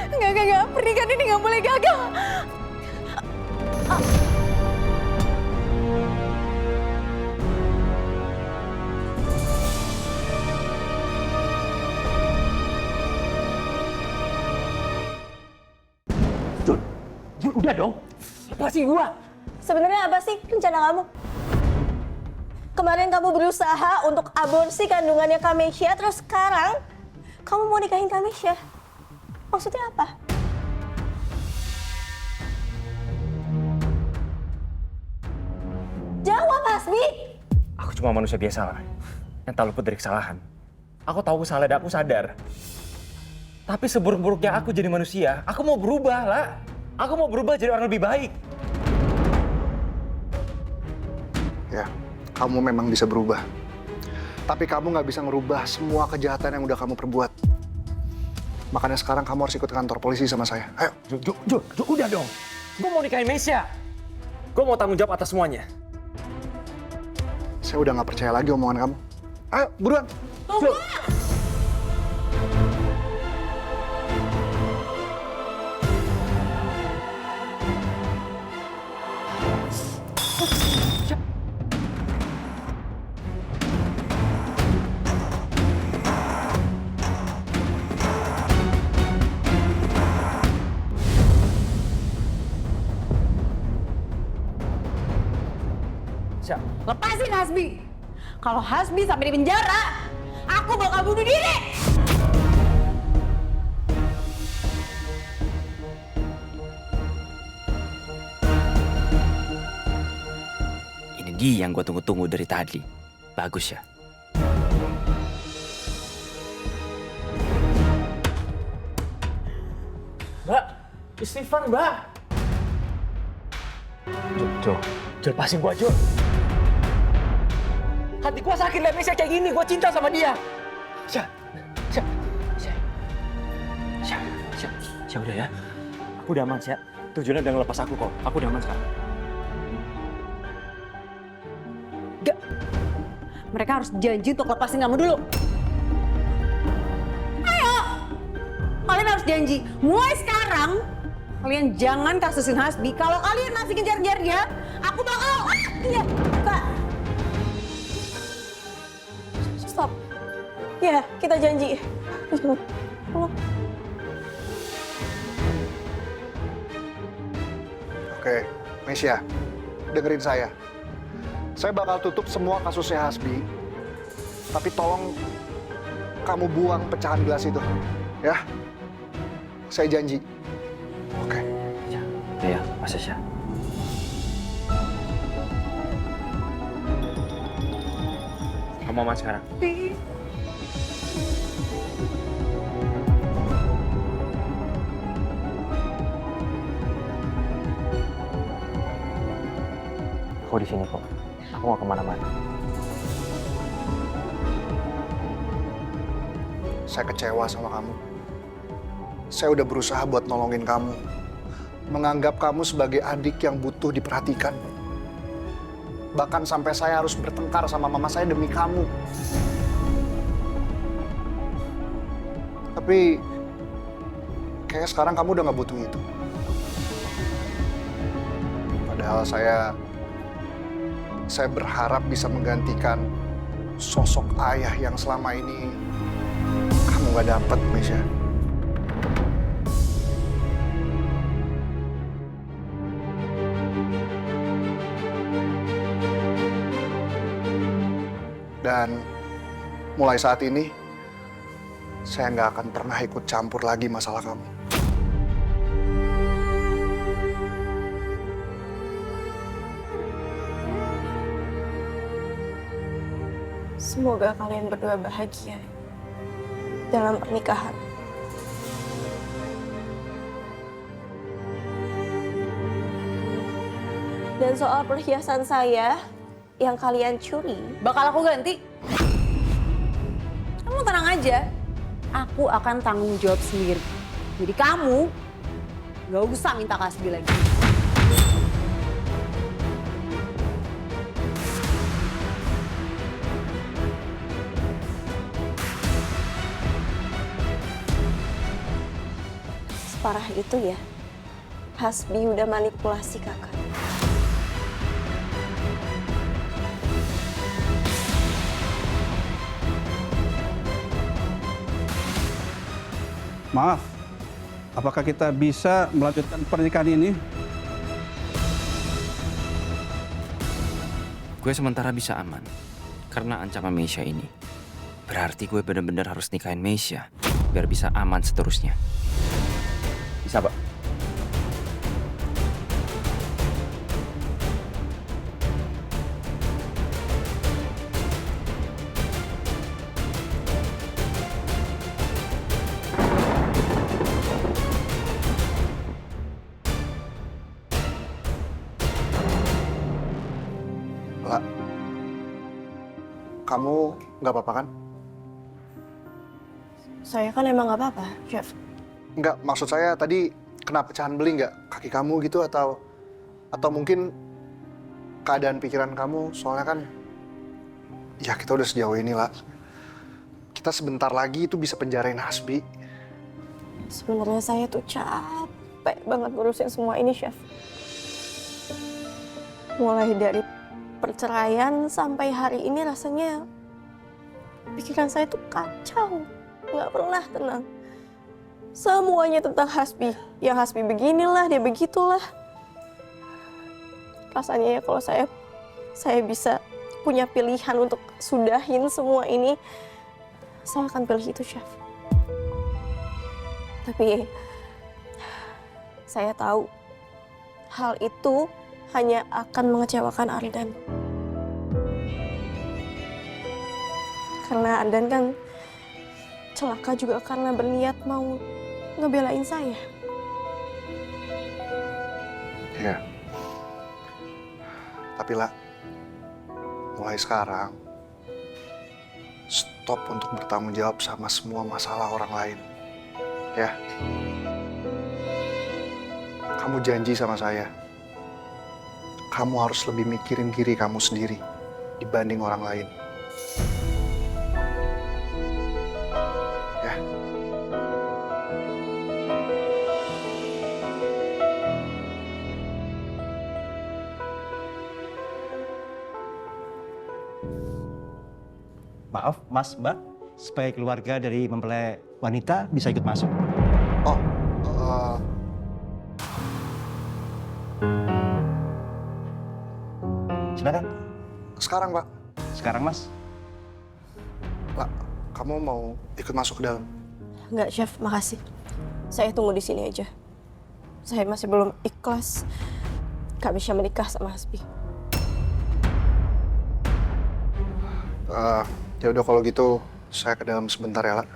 Enggak. Pernikahan ini nggak boleh gagal. Jun, udah dong. Lepasin gua. Sebenarnya apa sih rencana kamu? Kemarin kamu berusaha untuk aborsi kandungannya Kamesha, terus sekarang kamu mau nikahin Kamesha. Maksudnya apa? Jawab, Hasbi! Aku cuma manusia biasa lah, yang tak luput dari kesalahan. Aku tahu kesalahan dan aku sadar. Tapi seburuk-buruknya aku jadi manusia, aku mau berubah lah. Aku mau berubah jadi orang lebih baik. Ya, kamu memang bisa berubah. Tapi kamu nggak bisa ngerubah semua kejahatan yang udah kamu perbuat. Makanya sekarang kamu harus ikut kantor polisi sama saya. Ayo. Jo, udah dong. Gue mau nikahin Mesya. Gue mau tanggung jawab atas semuanya. Saya udah nggak percaya lagi omongan kamu. Ayo, buruan. Jo. Lepasin Hasbi! Kalau Hasbi sampai di penjara, aku bakal bunuh diri! Ini dia yang gue tunggu-tunggu dari tadi. Bagus ya. Mbak, istighfar Mbak. Jo, lepasin gua Jo. Hati gua sakit liat Mesya kayak gini, gua cinta sama dia. Sya, udah ya. Aku udah aman, Sya. Tujuannya udah ngelepas aku kok. Aku udah aman sekarang. Gak. Mereka harus janji untuk lepasin kamu dulu. Ayo! Kalian harus janji. Mulai sekarang, kalian jangan kasusin Hasbi. Kalau kalian masih kejar-kejar dia, aku bakal... Iya, Kak. Stop. Ya, kita janji. Oke, Mesya, dengerin saya. Saya bakal tutup semua kasusnya Hasbi. Tapi tolong kamu buang pecahan gelas itu. Ya? Saya janji. Oke. Ya, Mas Sya. Kamu aman sekarang? Aku di sini kok. Aku nggak kemana-mana. Saya kecewa sama kamu. Saya udah berusaha buat nolongin kamu. Menganggap kamu sebagai adik yang butuh diperhatikan. Bahkan sampai saya harus bertengkar sama mama saya demi kamu. Tapi kayaknya sekarang kamu udah nggak butuh itu. Padahal saya berharap bisa menggantikan sosok ayah yang selama ini kamu nggak dapet, Mesya. Dan mulai saat ini, saya nggak akan pernah ikut campur lagi masalah kamu. Semoga kalian berdua bahagia dalam pernikahan. Dan soal perhiasan saya yang kalian curi, bakal aku ganti. Kamu tenang aja, aku akan tanggung jawab sendiri. Jadi kamu gak usah minta Hasbi lagi. separah itu ya? Hasbi udah manipulasi kakak. Maaf, apakah kita bisa melanjutkan pernikahan ini? Gue sementara bisa aman karena ancaman Meisha ini. Berarti gue benar-benar harus nikahin Meisha biar bisa aman seterusnya. Bisa, Pak? Lah, kamu nggak apa-apa kan? Saya kan emang nggak apa-apa, Chef. Nggak, maksud saya tadi kena pecahan beli nggak kaki kamu gitu atau mungkin keadaan pikiran kamu soalnya kan ya kita udah sejauh ini lah. Kita sebentar lagi itu bisa penjarain Hasbi. Sebenarnya saya tuh capek banget ngurusin semua ini, Chef. Mulai dari perceraian sampai hari ini rasanya pikiran saya tuh kacau. Nggak pernah tenang. Semuanya tentang Hasbi. Yang Hasbi beginilah, dia begitulah. Rasanya ya kalau saya bisa punya pilihan untuk sudahin semua ini, saya akan pilih itu, Chef. Tapi saya tahu hal itu hanya akan mengecewakan Ardan. Karena Ardan kan celaka juga karena berniat mau ngebelain saya. Iya. Tapi lah, mulai sekarang stop untuk bertanggung jawab sama semua masalah orang lain. Ya. Kamu janji sama saya. Kamu harus lebih mikirin diri kamu sendiri dibanding orang lain. Ya. Maaf, Mas, Mbak, supaya keluarga dari mempelai wanita bisa ikut masuk. Oh, Silakan. sekarang Pak. Sekarang, Mas. Lah, kamu mau ikut masuk ke dalam? Enggak, Chef, makasih. Saya tunggu di sini aja. Saya masih belum ikhlas gak bisa menikah sama Hasbi. Ya udah kalau gitu saya ke dalam sebentar ya, Lah.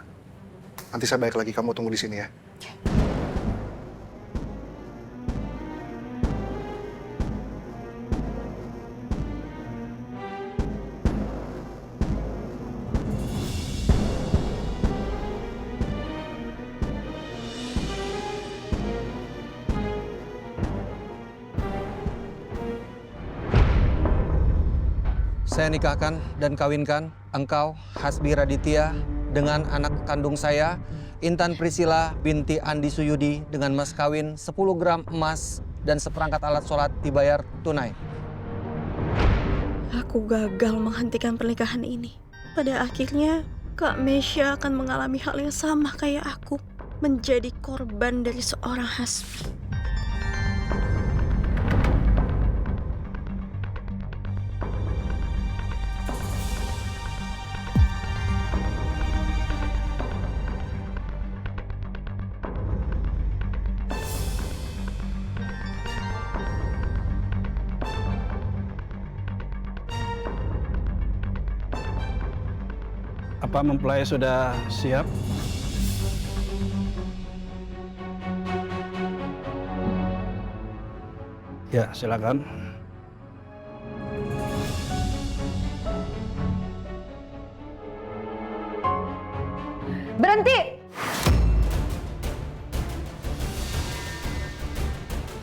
Nanti saya balik lagi, kamu tunggu di sini ya. Saya nikahkan dan kawinkan engkau, Hasbi Raditya, dengan anak kandung saya, Intan Priscilla binti Andi Suyudi, dengan mas kawin 10 gram emas dan seperangkat alat sholat dibayar tunai. Aku gagal menghentikan pernikahan ini. Pada akhirnya, Kak Meisha akan mengalami hal yang sama kayak aku, menjadi korban dari seorang Hasbi. Apa mempelai sudah siap? Ya, silakan. Berhenti!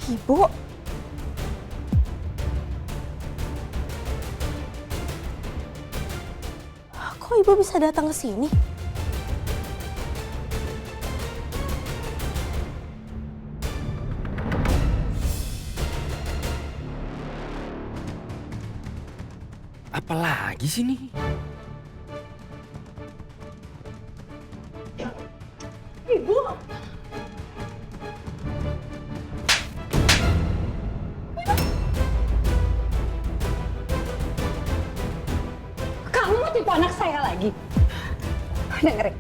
Ibu, kok ibu bisa datang ke sini? Apa lagi sih nih? Ibu. Kamu mau tipu anak saya lagi? Dengerin,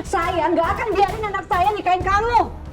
saya nggak akan biarin anak saya nikahin kamu.